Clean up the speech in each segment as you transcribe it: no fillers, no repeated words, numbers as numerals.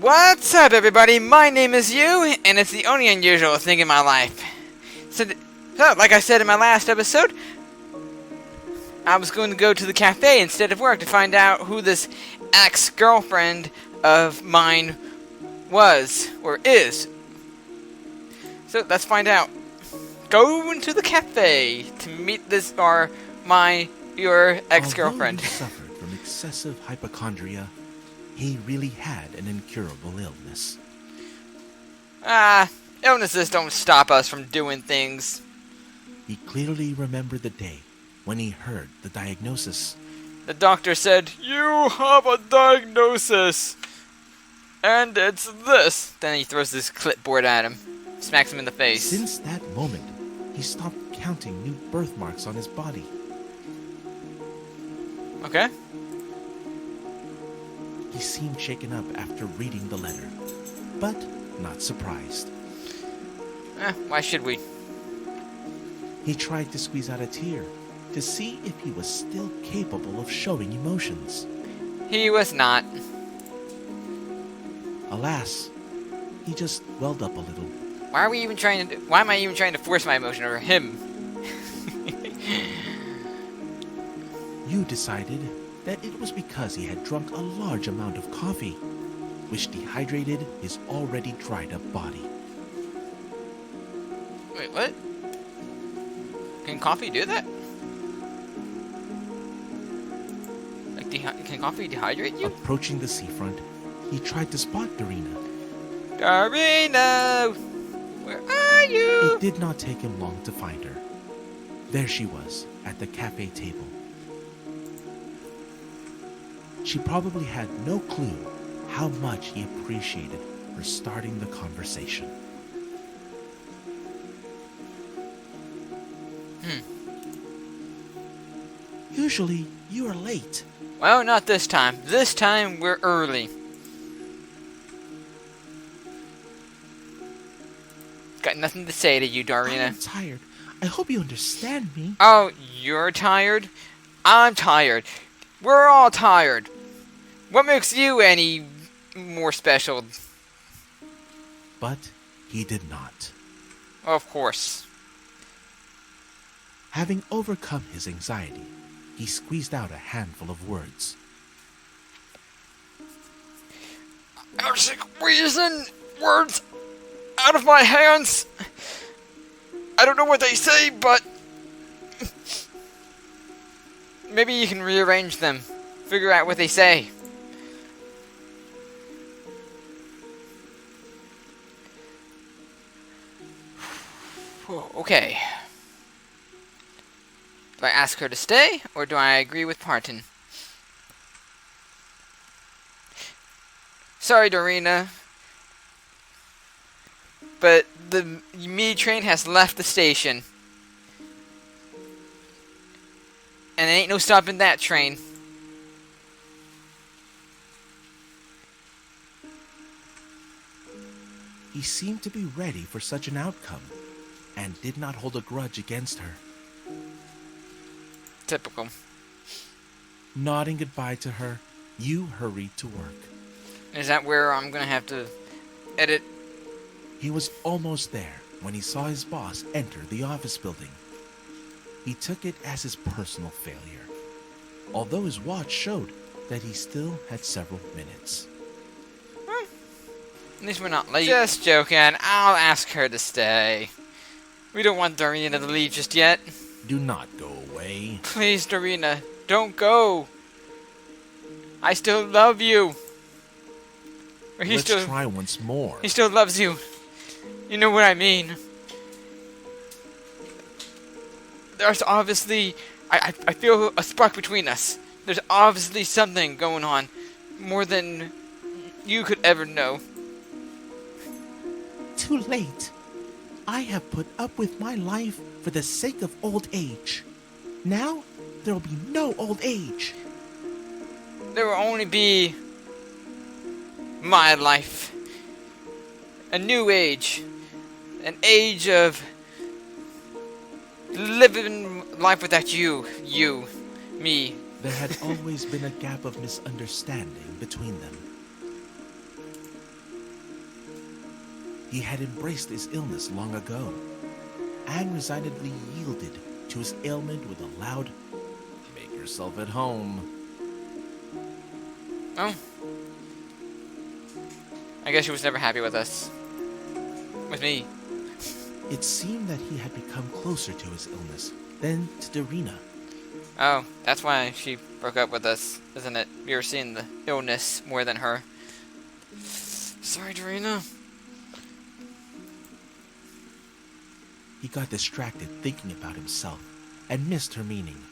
What's up, everybody? My name is you, and it's the only unusual thing in my life. So, like I said in my last episode, I was going to go to the cafe instead of work to find out who this ex-girlfriend of mine was, or is. So, let's find out. Going to the cafe to meet your ex-girlfriend. Although he suffered from excessive hypochondria, he really had an incurable illness. Illnesses don't stop us from doing things. He clearly remembered the day when he heard the diagnosis. The doctor said, "You have a diagnosis, and it's this." Then he throws this clipboard at him, smacks him in the face. Since that moment, he stopped counting new birthmarks on his body. Okay. He seemed shaken up after reading the letter, but not surprised. Why should we? He tried to squeeze out a tear to see if he was still capable of showing emotions. He was not. Alas, he just welled up a little. Why am I even trying to force my emotion over him? You decided that it was because he had drunk a large amount of coffee, which dehydrated his already dried up body. Wait, what? Can coffee do that? Like, can coffee dehydrate you? Approaching the seafront, he tried to spot Dorina. Dorina! Where are you? It did not take him long to find her. There she was, at the cafe table. She probably had no clue how much he appreciated her starting the conversation. Usually, you are late. Well, not this time. This time, we're early. Got nothing to say to you, Dorina. I'm tired. I hope you understand me. Oh, you're tired? I'm tired. We're all tired. What makes you any more special? But he did not. Of course. Having overcome his anxiety, he squeezed out a handful of words. I'm squeezing words out of my hands. I don't know what they say, but maybe you can rearrange them. Figure out what they say. Okay. Do I ask her to stay, or do I agree with Parton? Sorry, Dorina, but the me train has left the station. And there ain't no stopping that train. He seemed to be ready for such an outcome, and did not hold a grudge against her. Typical. Nodding goodbye to her, you hurried to work. Is that where I'm gonna have to edit? He was almost there when he saw his boss enter the office building. He took it as his personal failure, although his watch showed that he still had several minutes. At least we're not late. Just joking. I'll ask her to stay. We don't want Dorina to leave just yet. Do not go away. Please, Dorina, don't go. I still love you. Or Let's try once more. He still loves you. You know what I mean. There's obviously... I feel a spark between us. There's obviously something going on. More than you could ever know. Too late. I have put up with my life for the sake of old age. Now, there will be no old age. There will only be my life. A new age. An age of living life without you, me. There had always been a gap of misunderstanding between them. He had embraced his illness long ago, and resignedly yielded to his ailment with a loud, "Make yourself at home." Oh. I guess she was never happy with us. With me. It seemed that he had become closer to his illness than to Darina. Oh, that's why she broke up with us, isn't it? We were seeing the illness more than her. Sorry, Darina. He got distracted thinking about himself and missed her meaning.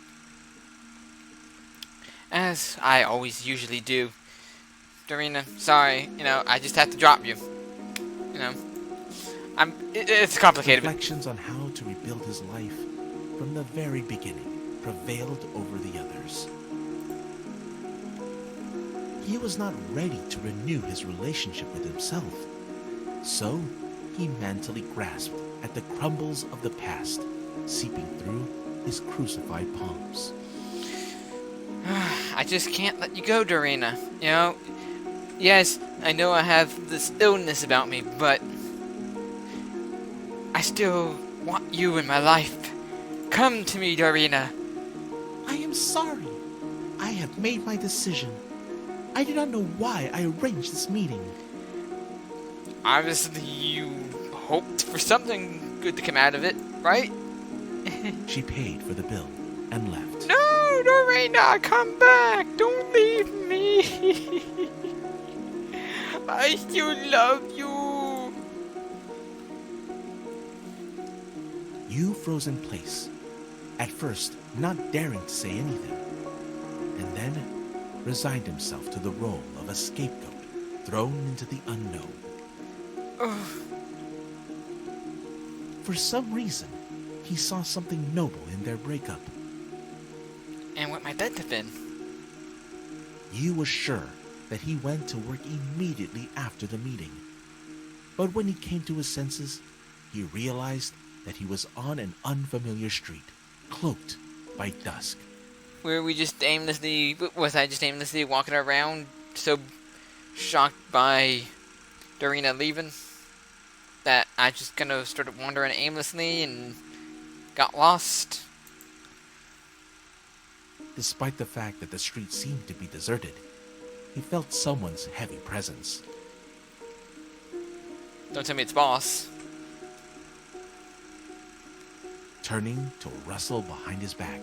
As I always usually do. Darina, sorry, I just have to drop you. It's complicated. Reflections on how to rebuild his life from the very beginning prevailed over the others. He was not ready to renew his relationship with himself, so he mentally grasped at the crumbles of the past, seeping through his crucified palms. I just can't let you go, Darina. Yes, I know I have this illness about me, but I still want you in my life. Come to me, Darina. I am sorry. I have made my decision. I do not know why I arranged this meeting. Obviously, you hoped for something good to come out of it, right? She paid for the bill and left. No, Darina, come back. Don't leave me. I still love you. Yu froze in place, at first not daring to say anything, and then resigned himself to the role of a scapegoat thrown into the unknown. For some reason, he saw something noble in their breakup. And what might that have been? Yu was sure that he went to work immediately after the meeting. But when he came to his senses, he realized that he was on an unfamiliar street, cloaked by dusk. Was I just aimlessly walking around, so shocked by Darina leaving, that I just kind of started wandering aimlessly and got lost? Despite the fact that the street seemed to be deserted, he felt someone's heavy presence. Don't tell me it's Boss. Turning to rustle behind his back,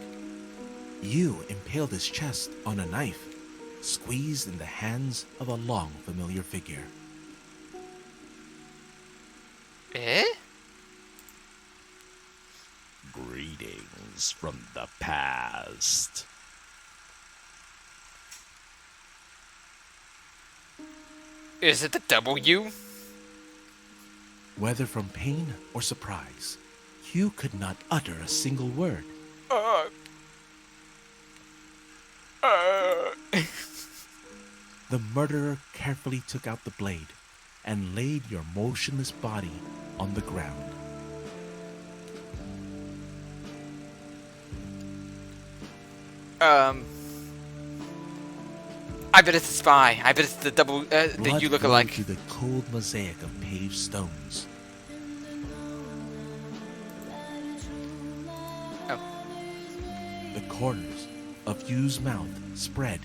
Yu impaled his chest on a knife, squeezed in the hands of a long familiar figure. Eh? Greetings from the past. Is it the W? Whether from pain or surprise, Yu could not utter a single word. The murderer carefully took out the blade and laid your motionless body on the ground. I bet it's a spy. I bet it's the double, the Blood you flowed look-alike. through the cold mosaic of paved stones. Oh. The corners of Yu's mouth spread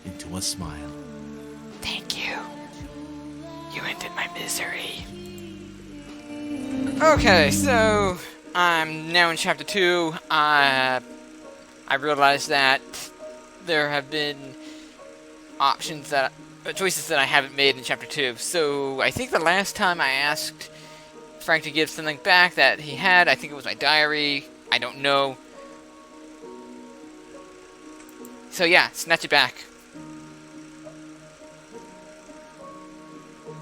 into a smile. Thank you. You ended my misery. Okay, so I'm now in chapter 2. I realized that there have been choices that I haven't made in chapter 2. So I think the last time I asked Frank to give something back that he had, I think it was my diary. I don't know. So yeah, snatch it back.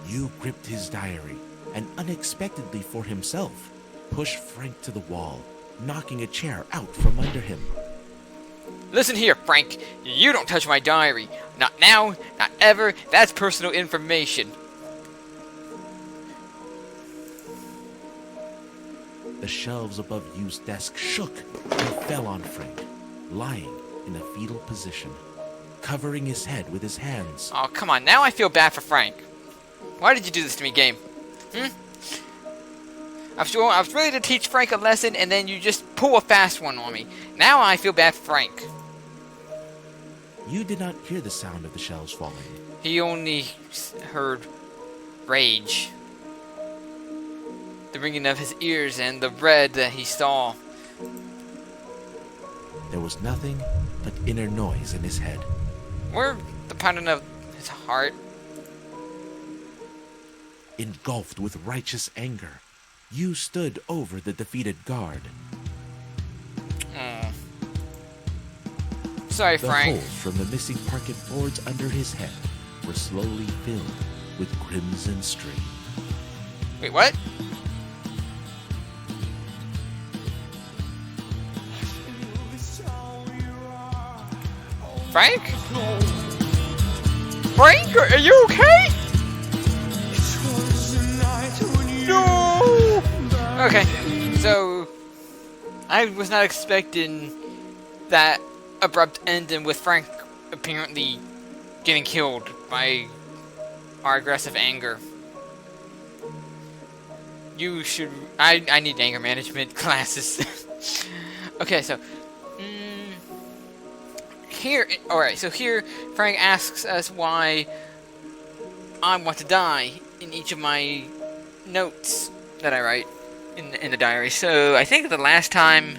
Yu gripped his diary and unexpectedly for himself pushed Frank to the wall, knocking a chair out from under him. Listen here, Frank. You don't touch my diary. Not now, not ever. That's personal information. The shelves above Yu's desk shook and fell on Frank, lying in a fetal position, covering his head with his hands. Oh, come on. Now I feel bad for Frank. Why did you do this to me, game? I was ready to teach Frank a lesson, and then you just pull a fast one on me. Now I feel bad for Frank. You did not hear the sound of the shells falling. He only heard rage. The ringing of his ears and the red that he saw. There was nothing but inner noise in his head. Or the pounding of his heart. Engulfed with righteous anger, you stood over the defeated guard. Oh. Sorry, The Frank. holes from the missing parquet boards under his head were slowly filled with crimson stream. Wait, what? Frank? Frank, are you okay? No! Okay, so I was not expecting that abrupt ending with Frank apparently getting killed by our aggressive anger. You should... I need anger management classes. Okay, so... here... Alright, so here Frank asks us why I want to die in each of my notes that I write in the diary. So I think the last time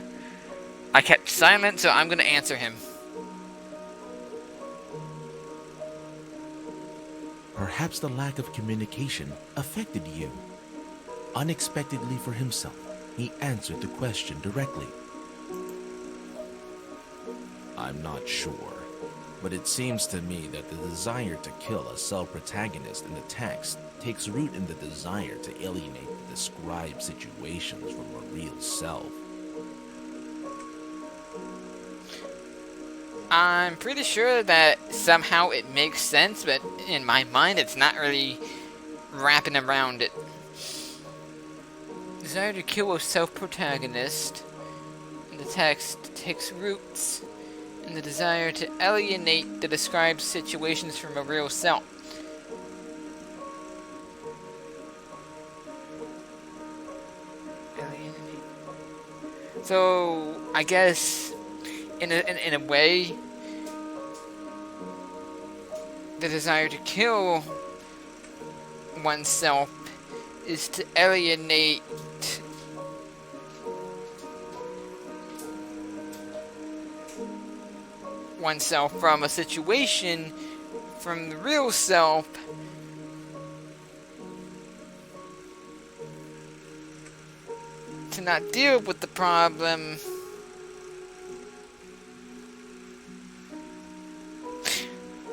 I kept silent, so I'm going to answer him. Perhaps the lack of communication affected you. Unexpectedly for himself, he answered the question directly. I'm not sure, but it seems to me that the desire to kill a self-protagonist in the text takes root in the desire to alienate the described situations from a real self. I'm pretty sure that somehow it makes sense, but in my mind it's not really wrapping around it. Desire to kill a self-protagonist in the text takes roots in the desire to alienate the described situations from a real self. Alienate. So, I guess in a way, the desire to kill oneself is to alienate oneself from a situation, from the real self, to not deal with the problem.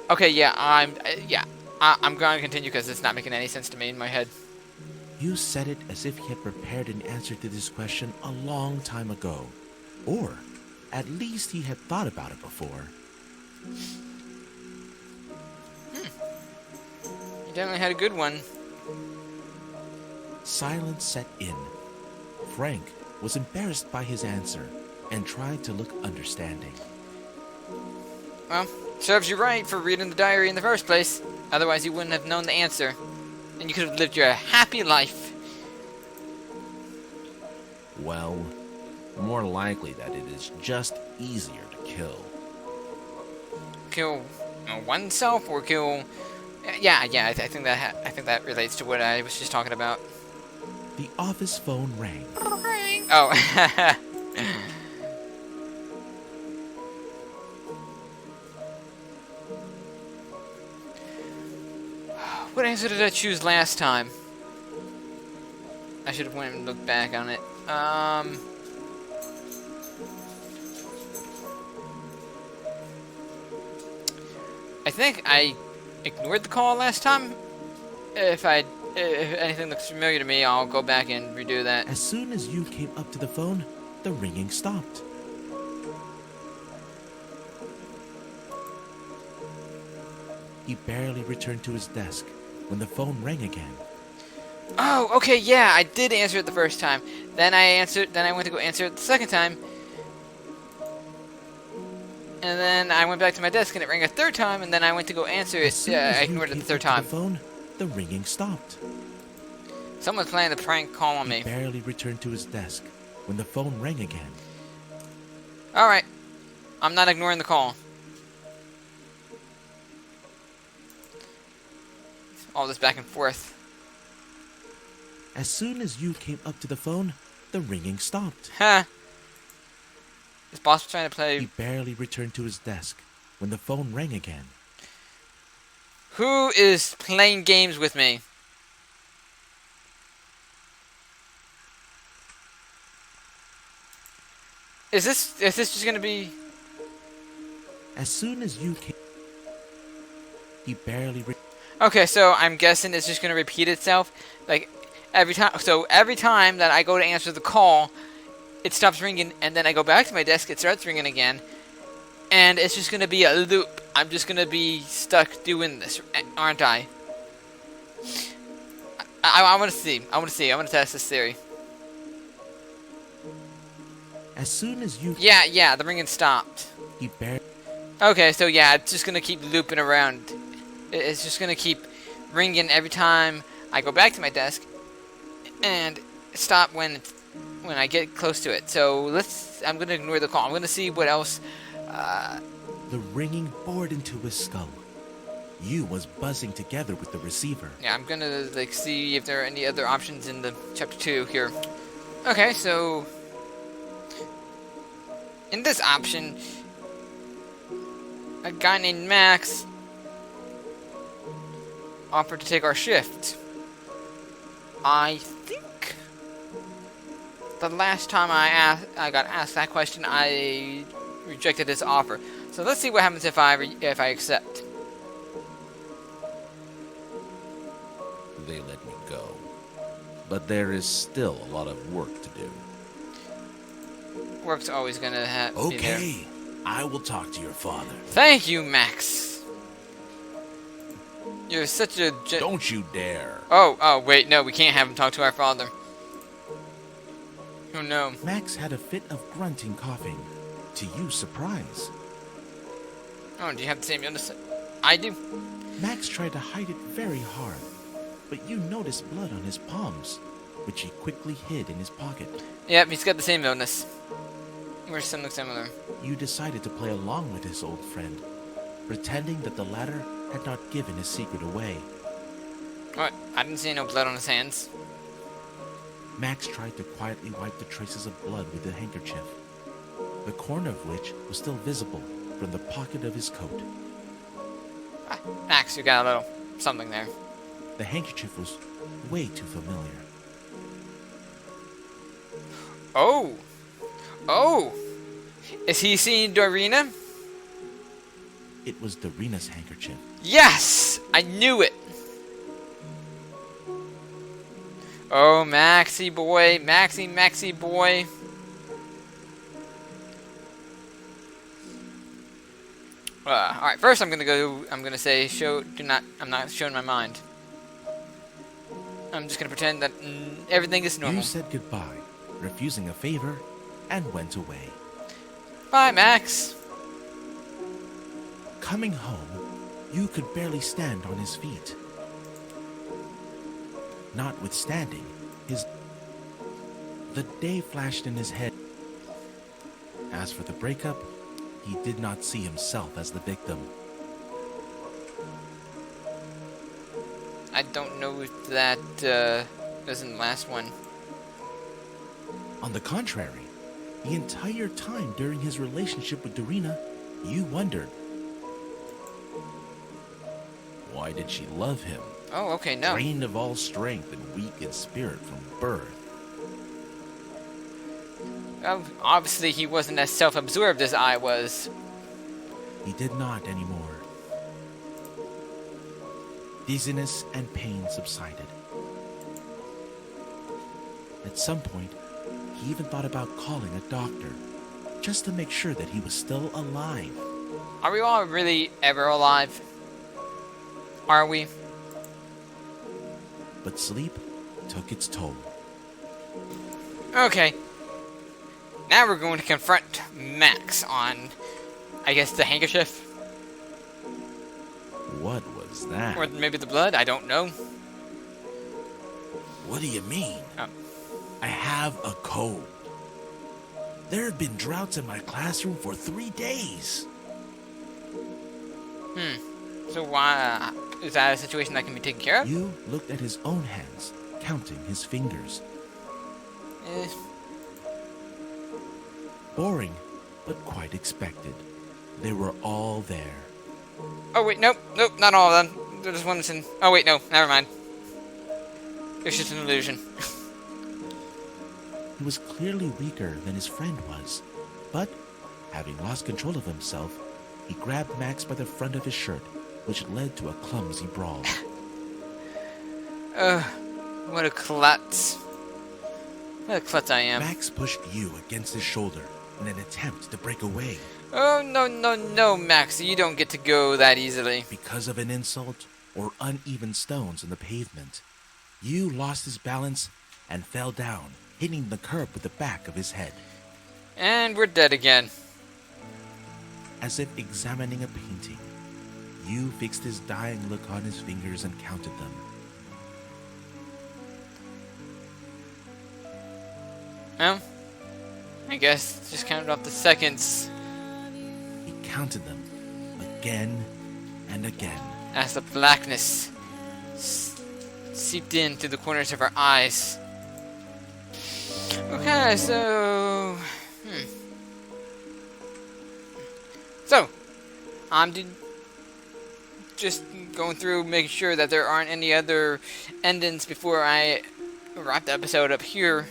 Okay, yeah, I'm going to continue because it's not making any sense to me in my head. You said it as if he had prepared an answer to this question a long time ago. Or, at least he had thought about it before. You definitely had a good one. Silence set in. Frank was embarrassed by his answer and tried to look understanding. Well, serves you right for reading the diary in the first place. Otherwise, you wouldn't have known the answer. And you could have lived your happy life. Well, more likely that it is just easier to kill. Kill oneself or kill... Yeah, I think that relates to what I was just talking about. The office phone rang. Oh. What answer did I choose last time? I should have went and looked back on it. I think I ignored the call last time. If anything looks familiar to me, I'll go back and redo that. As soon as you came up to the phone, the ringing stopped. He barely returned to his desk when the phone rang again. Oh, okay, yeah, I did answer it the first time. Then I went to go answer it the second time. And then I went back to my desk and it rang a third time, and then I went to go answer it. I ignored it the third time. The phone, the ringing stopped. Someone's playing a prank call on He me. barely returned to his desk when the phone rang again. Alright. I'm not ignoring the call. All this back and forth. As soon as Yu came up to the phone, the ringing stopped. Huh. This boss was trying to play... He barely returned to his desk when the phone rang again. Who is playing games with me? Is this just gonna be... As soon as Yu came, he barely... Okay, so I'm guessing it's just gonna repeat itself. Like, every time... So, every time that I go to answer the call, it stops ringing, and then I go back to my desk, it starts ringing again. And it's just gonna be a loop. I'm just gonna be stuck doing this, aren't I? I wanna see. I wanna test this theory. As soon as Yu... Yeah, the ringing stopped. He barely... Okay, so yeah, it's just gonna keep looping around. It's just gonna keep ringing every time I go back to my desk, and stop when I get close to it. So I'm gonna ignore the call. I'm gonna see what else. The ringing bored into his skull. Yu was buzzing together with the receiver. Yeah, I'm gonna see if there are any other options in the chapter 2 here. Okay, so in this option, a guy named Max offered to take our shift. I think the last time I got asked that question, I rejected his offer. So let's see what happens if I accept. They let me go. But there is still a lot of work to do. Work's always gonna be there. Okay, I will talk to your father. Thank you, Max. You're such a... Don't you dare. Oh, wait, no, we can't have him talk to our father. Oh, no. Max had a fit of grunting coughing, to Yu's surprise. Oh, do you have the same illness? I do. Max tried to hide it very hard, but Yu noticed blood on his palms, which he quickly hid in his pocket. Yep, he's got the same illness. We're something similar. Yu decided to play along with his old friend, pretending that the latter had not given his secret away. What? I didn't see no blood on his hands. Max tried to quietly wipe the traces of blood with a handkerchief, the corner of which was still visible from the pocket of his coat. Ah, Max, you got a little something there. The handkerchief was way too familiar. Oh! Oh! Is he seeing Dorina? It was Dorina's handkerchief. Yes! I knew it! Oh, Maxie boy. Maxie boy. Alright, first I'm gonna say, I'm not showing my mind. I'm just gonna pretend that everything is normal. Yu said goodbye, refusing a favor, and went away. Bye, Max. Coming home, Yu could barely stand on his feet. Notwithstanding, the day flashed in his head. As for the breakup, he did not see himself as the victim. I don't know if that isn't the last one. On the contrary, the entire time during his relationship with Dorina, Yu wondered, why did she love him? Oh, okay, no. Drained of all strength and weak in spirit from birth. Obviously, he wasn't as self-absorbed as I was. He did not anymore. Dizziness and pain subsided. At some point, he even thought about calling a doctor, just to make sure that he was still alive. Are we all really ever alive? Are we? But sleep took its toll. Okay. Now we're going to confront Max on, I guess, the handkerchief? What was that? Or maybe the blood? I don't know. What do you mean? Oh. I have a cold. There have been droughts in my classroom for 3 days. So why is that a situation that can be taken care of? Yu looked at his own hands, counting his fingers. Eh, Boring, but quite expected. They were all there. oh wait, nope, not all of them. There's one that's in. Oh wait, no, never mind. It's just an illusion. He was clearly weaker than his friend was, but, having lost control of himself, he grabbed Max by the front of his shirt, which led to a clumsy brawl. What a klutz. What a klutz I am. Max pushed Yu against his shoulder in an attempt to break away. Oh, no, Max, you don't get to go that easily. Because of an insult or uneven stones in the pavement, Yu lost his balance and fell down, hitting the curb with the back of his head. And we're dead again. As if examining a painting, Yu fixed his dying look on his fingers and counted them. Well, I guess just counted off the seconds He counted them again and again. as the blackness seeped in through the corners of our eyes. Okay, so... So, I'm just going through, making sure that there aren't any other endings before I wrap the episode up here.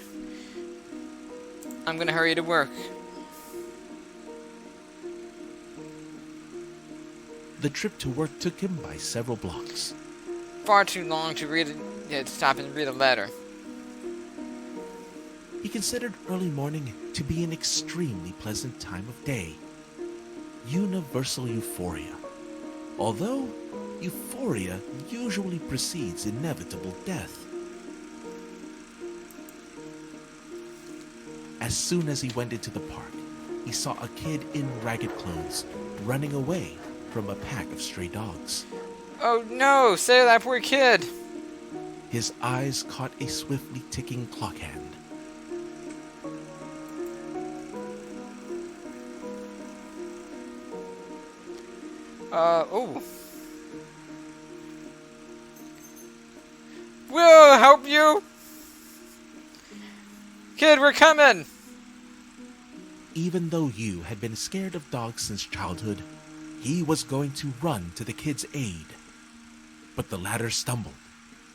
I'm gonna hurry to work. The trip to work took him by several blocks. Far too long to stop and read a letter. He considered early morning to be an extremely pleasant time of day. Universal euphoria. Although euphoria usually precedes inevitable death. As soon as he went into the park, he saw a kid in ragged clothes running away from a pack of stray dogs. Oh no, save that poor kid! His eyes caught a swiftly ticking clock hand. Oh. We'll help you! Kid, we're coming! Even though Yu had been scared of dogs since childhood, he was going to run to the kid's aid. But the latter stumbled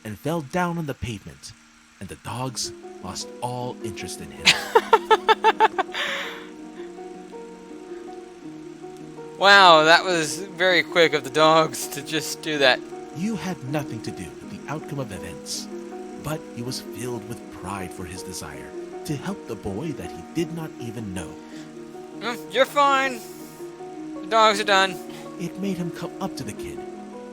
and fell down on the pavement, and the dogs lost all interest in him. Wow, that was very quick of the dogs to just do that. Yu had nothing to do with the outcome of events, but he was filled with pride for his desire to help the boy that he did not even know. You're fine. The dogs are done. It made him come up to the kid,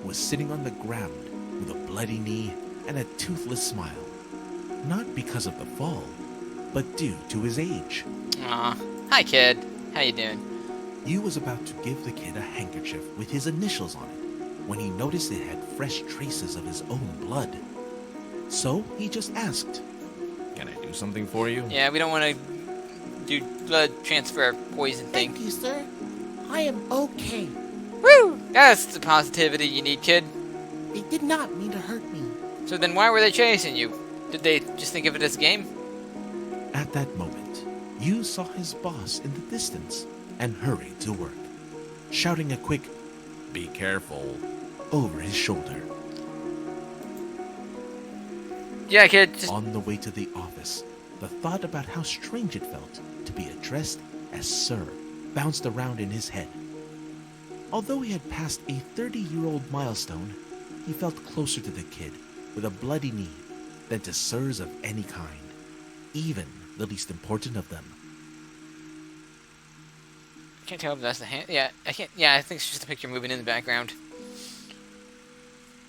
who was sitting on the ground with a bloody knee and a toothless smile. Not because of the fall, but due to his age. Aw. Hi, kid. How you doing? Yu was about to give the kid a handkerchief with his initials on it when he noticed it had fresh traces of his own blood. So he just asked, Can I do something for you? Yeah, we don't want to do blood transfer poison thing. Thank you, sir. I am okay. Woo! That's the positivity you need, kid. They did not mean to hurt me. So then why were they chasing you? Did they just think of it as a game? At that moment, Yu saw his boss in the distance and hurried to work, shouting a quick, Be careful. over his shoulder. Yeah, kid, just... On the way to the office, the thought about how strange it felt to be addressed as Sir bounced around in his head. Although he had passed a 30-year-old milestone, he felt closer to the kid with a bloody knee than to Sirs of any kind, even the least important of them. I can't tell if that's the hand. Yeah, I can't. Yeah, I think it's just a picture moving in the background.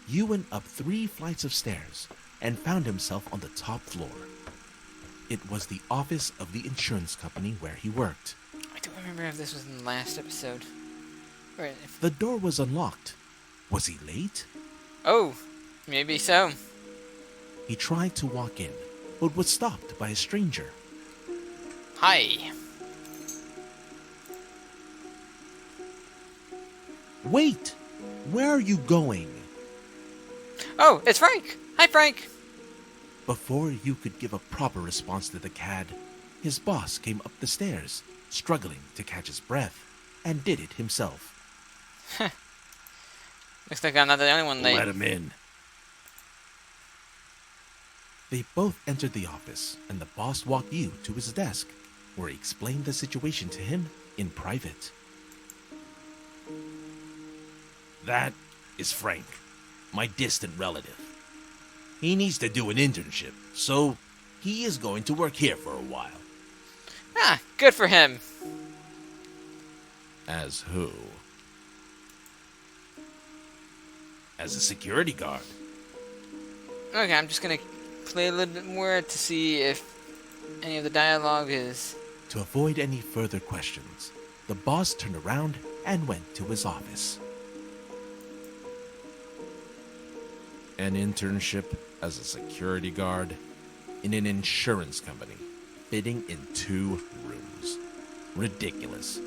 Yu went up 3 flights of stairs and found himself on the top floor. It was the office of the insurance company where he worked. I don't remember if this was in the last episode. Or if... The door was unlocked. Was he late? Oh, maybe so. He tried to walk in, but was stopped by a stranger. Hi. Wait! Where are you going? Oh, it's Frank. Hi, Frank. Before you could give a proper response to the cad, his boss came up the stairs, struggling to catch his breath, and did it himself. Looks like I'm not the only one late. Let him in. They both entered the office, and the boss walked you to his desk, where he explained the situation to him in private. That is Frank, my distant relative. He needs to do an internship, so he is going to work here for a while. Ah, good for him. As who? As a security guard. Okay, I'm just gonna play a little bit more to see if any of the dialogue is... To avoid any further questions, the boss turned around and went to his office. An internship as a security guard in an insurance company, fitting in 2 rooms. Ridiculous.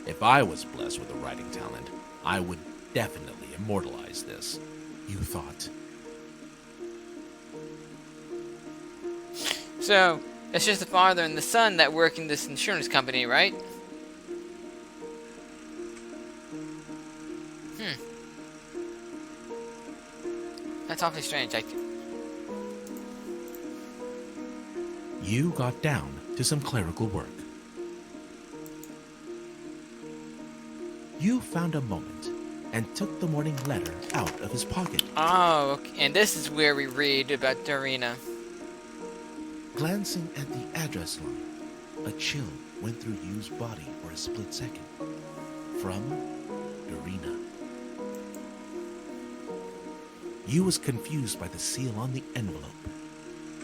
If I was blessed with a writing talent, I would definitely immortalize this. You thought. So, it's just the father and the son that work in this insurance company, right? That's awfully strange. You got down to some clerical work. You found a moment and took the morning letter out of his pocket. Oh, okay. And this is where we read about Dorina. Glancing at the address line, a chill went through Yu's body for a split second. From Dorina. Yu was confused by the seal on the envelope,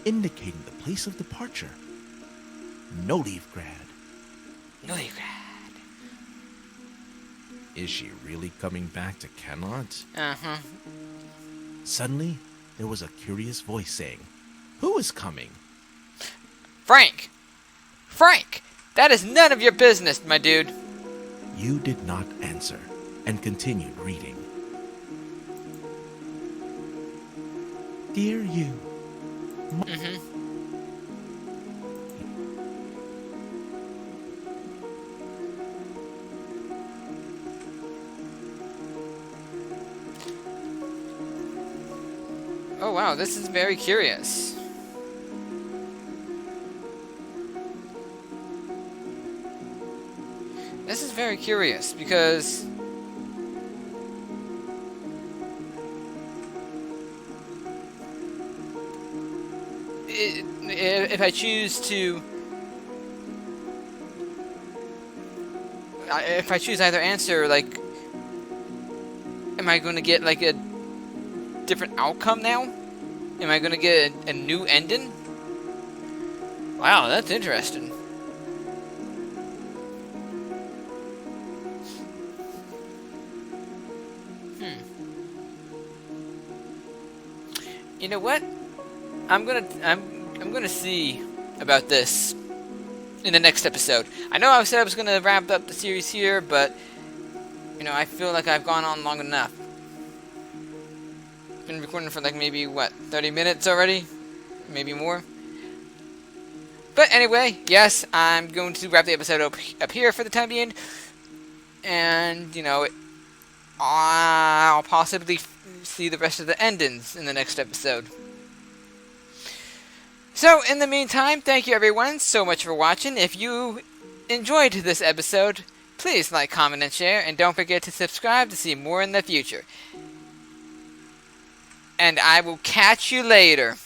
indicating the place of departure. No leave grad. No, you grad. Is she really coming back to Kenot? Uh-huh. Suddenly, there was a curious voice saying, "Who is coming?" Frank! Frank! That is none of your business, my dude. Yu did not answer and continued reading. Dear Yu, Oh wow, this is very curious. This is very curious because if I choose to, if I choose either answer, like, am I going to get like a different outcome now? Am I going to get a new ending? Wow, that's interesting. You know what? I'm gonna see about this in the next episode. I know I said I was gonna wrap up the series here, but you know, I feel like I've gone on long enough. Been recording for like maybe what, 30 minutes already? Maybe more. But anyway, yes, I'm going to wrap the episode up here for the time being. And, you know, I'll possibly see the rest of the endings in the next episode. So, in the meantime, thank you everyone so much for watching. If you enjoyed this episode, please like, comment, and share. And don't forget to subscribe to see more in the future. And I will catch you later.